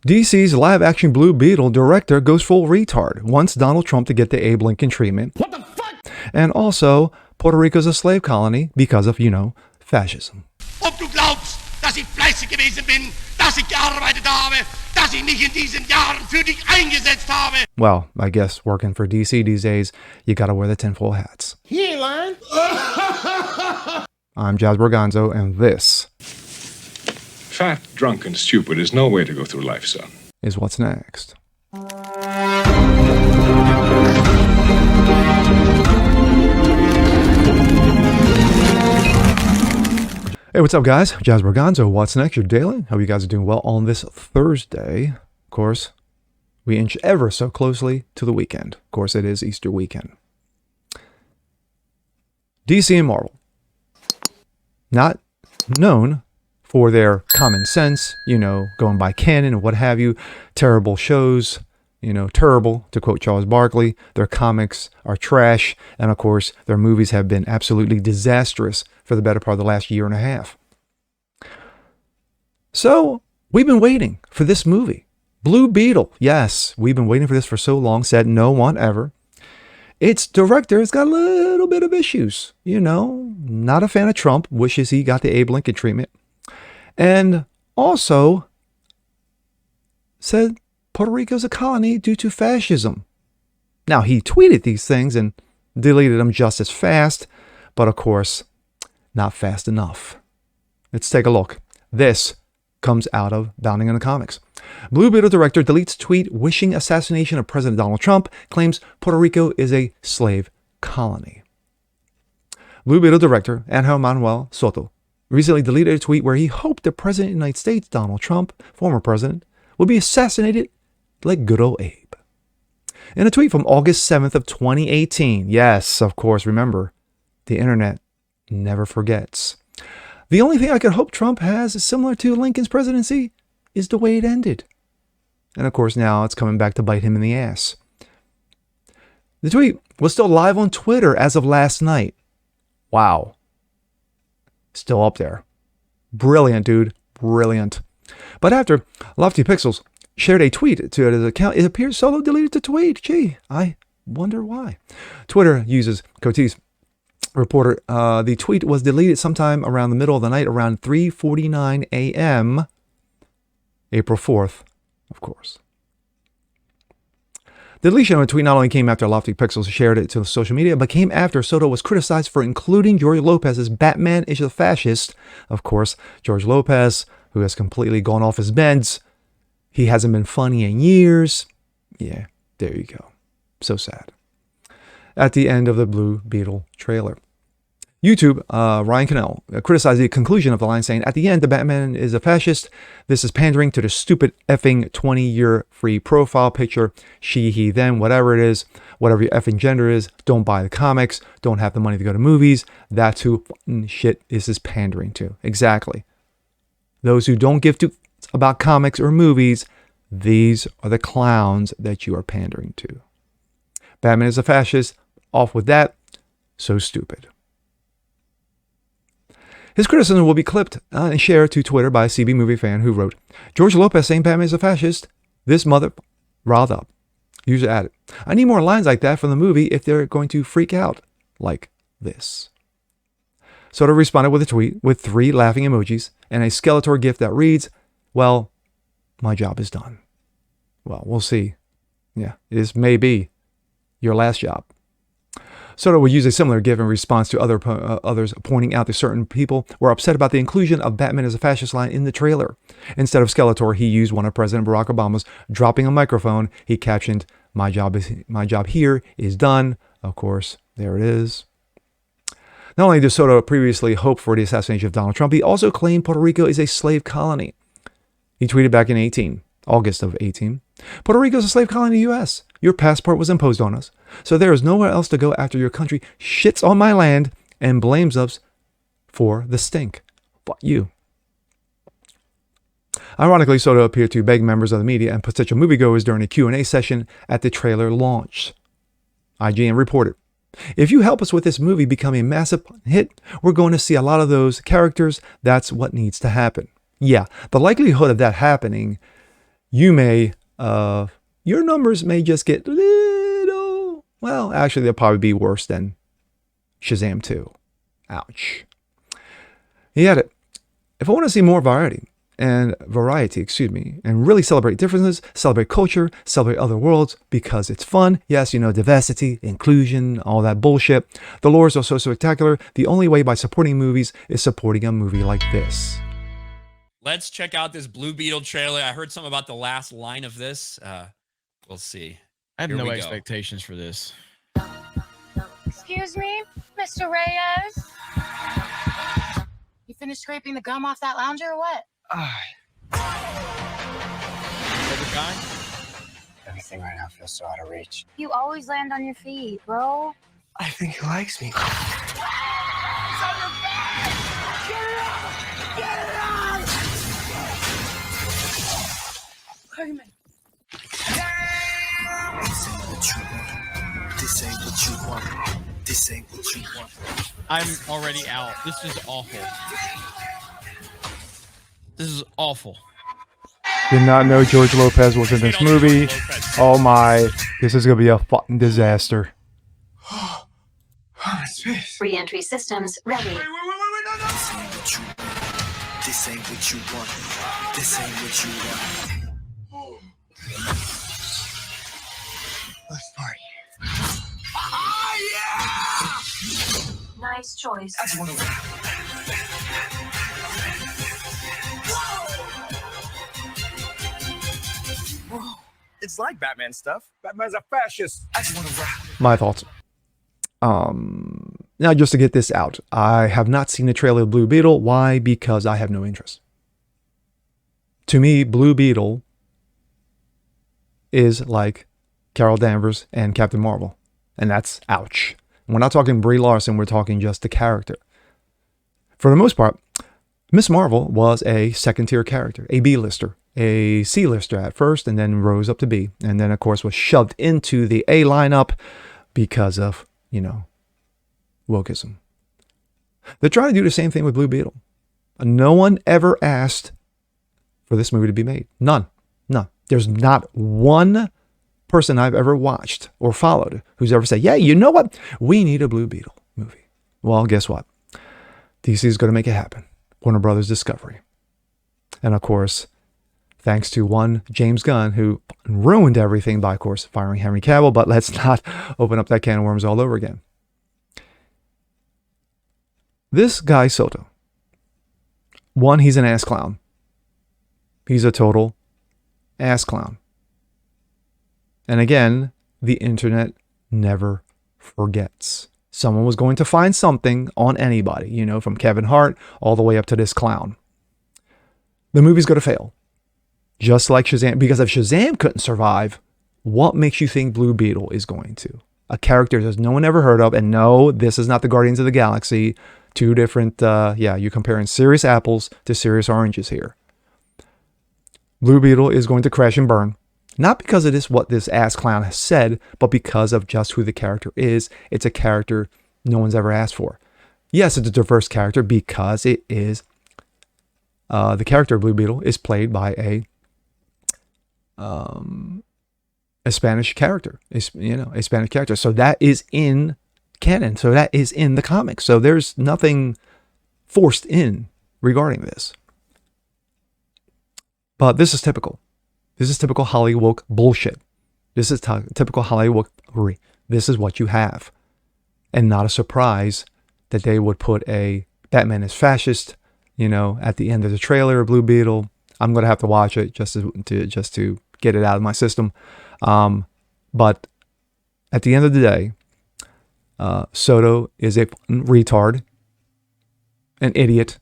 DC's live-action Blue Beetle director goes full retard, wants Donald Trump to get the Abe Lincoln treatment. What the fuck? And also, Puerto Rico's a slave colony because of, fascism. Ob du glaubst, dass ich fleißig gewesen bin, dass ich gearbeitet habe, dass ich mich in diesen Jahren für dich eingesetzt habe. Well, I guess working for DC these days, you gotta wear the tinfoil hats. He ain't lying. I'm Jazz Borganzo, and this... Fat, drunk, and stupid is no way to go through life, son. ...is what's next. Hey, what's up, guys? Jazz Borganzo, what's next? Your daily. Hope you guys are doing well on this Thursday. Of course, we inch ever so closely to the weekend. Of course, it is Easter weekend. DC and Marvel. Not known for their common sense, going by canon and what have you. Terrible shows, terrible, to quote Charles Barkley. Their comics are trash. And of course, their movies have been absolutely disastrous for the better part of the last year and a half. So, we've been waiting for this movie. Blue Beetle. Yes, we've been waiting for this for so long, said no one ever. Its director has got a little bit of issues. Not a fan of Trump, wishes he got the Abe Lincoln treatment. And also said Puerto Rico's a colony due to fascism. Now, he tweeted these things and deleted them just as fast, but of course, not fast enough. Let's take a look. This comes out of Bounding in the Comics. Blue Beetle director deletes tweet wishing assassination of President Donald Trump, claims Puerto Rico is a slave colony. Blue Beetle director Angel Manuel Soto recently deleted a tweet where he hoped the President of the United States, Donald Trump, former president, would be assassinated like good old Abe. In a tweet from August 7th of 2018, yes, of course, remember, the internet never forgets. The only thing I could hope Trump has similar to Lincoln's presidency is the way it ended. And of course, now it's coming back to bite him in the ass. The tweet was still live on Twitter as of last night. Wow. Still up there. Brilliant, dude. Brilliant. But after Lofty Pixels shared a tweet to his account, it appears Solo deleted the tweet. Gee, I wonder why. Twitter uses Cotis reporter. The tweet was deleted sometime around the middle of the night, around 3:49 a.m. April 4th, of course. The deletion of a tweet not only came after Lofty Pixels shared it to social media, but came after Soto was criticized for including George Lopez's Batman is a fascist. Of course, George Lopez, who has completely gone off his meds. He hasn't been funny in years. Yeah, there you go. So sad. At the end of the Blue Beetle trailer. YouTube, Ryan Cannell, criticized the conclusion of the line, saying, at the end, the Batman is a fascist. This is pandering to the stupid effing 20-year free profile picture. She, he, them, whatever it is, whatever your effing gender is, don't buy the comics, don't have the money to go to movies. That's who shit this is pandering to. Exactly. Those who don't give two about comics or movies, these are the clowns that you are pandering to. Batman is a fascist. Off with that. So stupid. His criticism will be clipped and shared to Twitter by a CB movie fan who wrote, George Lopez saying Batman is a fascist. This mother riled up. User added, I need more lines like that from the movie if they're going to freak out like this. Soto responded with a tweet with 3 laughing emojis and a Skeletor gif that reads, well, my job is done. Well, we'll see. Yeah, this may be your last job. Soto would use a similar gif in response to others pointing out that certain people were upset about the inclusion of Batman as a fascist line in the trailer. Instead of Skeletor, he used one of President Barack Obama's dropping a microphone. He captioned, my job here is done. Of course, there it is. Not only did Soto previously hope for the assassination of Donald Trump, he also claimed Puerto Rico is a slave colony. He tweeted back in August of 18, Puerto Rico is a slave colony in the U.S. Your passport was imposed on us, so there is nowhere else to go after your country shits on my land and blames us for the stink. Fuck you. Ironically, Soto appeared to beg members of the media and potential moviegoers during a Q&A session at the trailer launch. IGN reported, if you help us with this movie becoming a massive hit, we're going to see a lot of those characters. That's what needs to happen. Yeah, the likelihood of that happening you may, your numbers may just get little, well, actually, they'll probably be worse than Shazam 2. Ouch. He had it. If I want to see more variety, and really celebrate differences, celebrate culture, celebrate other worlds because it's fun. Yes, diversity, inclusion, all that bullshit. The lores are so spectacular. The only way by supporting movies is supporting a movie like this. Let's check out this Blue Beetle trailer. I heard something about the last line of this. We'll see. I have Here no we go. expectations for this. Excuse me, Mr. Reyes? You finished scraping the gum off that lounger or what? Every time? Everything right now feels so out of reach. You always land on your feet, bro. I think he likes me. Herman. This ain't what you want. This ain't what you want. This ain't what you want. I'm already out. This is awful. This is awful. Did not know George Lopez was in this movie. Oh my, this is gonna be a fucking disaster. Re-entry systems ready. This ain't what you want. This ain't what you want. This ain't what you want. Let's party. Nice choice. I just want to rap. Whoa. It's like Batman stuff. Batman's a fascist. I just want to rap. My thoughts. Now just to get this out, I have not seen the trailer of Blue Beetle. Why? Because I have no interest. To me, Blue Beetle is like Carol Danvers and Captain Marvel. And that's ouch. We're not talking Brie Larson, we're talking just the character. For the most part, Miss Marvel was a second-tier character, a B-lister, a C-lister at first, and then rose up to B. And then, of course, was shoved into the A lineup because of, wokeism. They're trying to do the same thing with Blue Beetle. No one ever asked for this movie to be made. None. There's not one person I've ever watched or followed who's ever said, yeah, you know what? We need a Blue Beetle movie. Well, guess what? DC is going to make it happen. Warner Brothers Discovery. And of course, thanks to one James Gunn who ruined everything by, of course, firing Henry Cavill. But let's not open up that can of worms all over again. This guy, Soto. One, he's an ass clown. He's a total ass clown. And again, the internet never forgets. Someone was going to find something on anybody, from Kevin Hart all the way up to this clown. The movie's going to fail. Just like Shazam. Because if Shazam couldn't survive, what makes you think Blue Beetle is going to? A character that no one ever heard of. And no, this is not the Guardians of the Galaxy. Two different, you're comparing serious apples to serious oranges here. Blue Beetle is going to crash and burn. Not because it is what this ass clown has said, but because of just who the character is. It's a character no one's ever asked for. Yes, it's a diverse character because it is, the character of Blue Beetle is played by a Spanish character. A Spanish character. So that is in canon. So that is in the comics. So there's nothing forced in regarding this. But this is typical. This is typical Hollywood bullshit. This is typical Hollywood. This is what you have. And not a surprise that they would put a Batman is fascist, at the end of the trailer of Blue Beetle. I'm going to have to watch it just to get it out of my system. But at the end of the day, Soto is a retard, an idiot,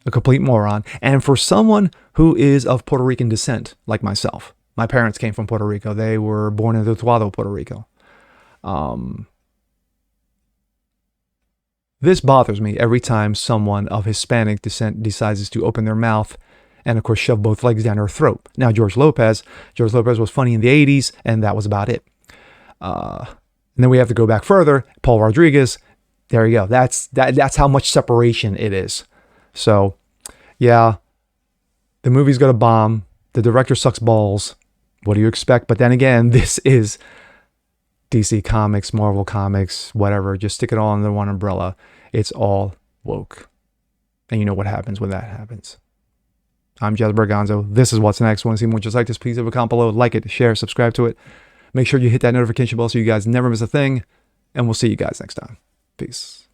a complete moron. And for someone who is of Puerto Rican descent, like myself, my parents came from Puerto Rico. They were born in Utuado, Puerto Rico. This bothers me every time someone of Hispanic descent decides to open their mouth and, of course, shove both legs down her throat. Now, George Lopez was funny in the 80s, and that was about it. And then we have to go back further. Paul Rodriguez, there you go. That's how much separation it is. So, yeah, the movie's going to bomb. The director sucks balls. What do you expect? But then again, this is DC Comics, Marvel Comics, whatever. Just stick it all under one umbrella. It's all woke. And you know what happens when that happens. I'm Jez Berganzo. This is What's Next. Want to see more just like this? Please leave a comment below. Like it, share, subscribe to it. Make sure you hit that notification bell so you guys never miss a thing. And we'll see you guys next time. Peace.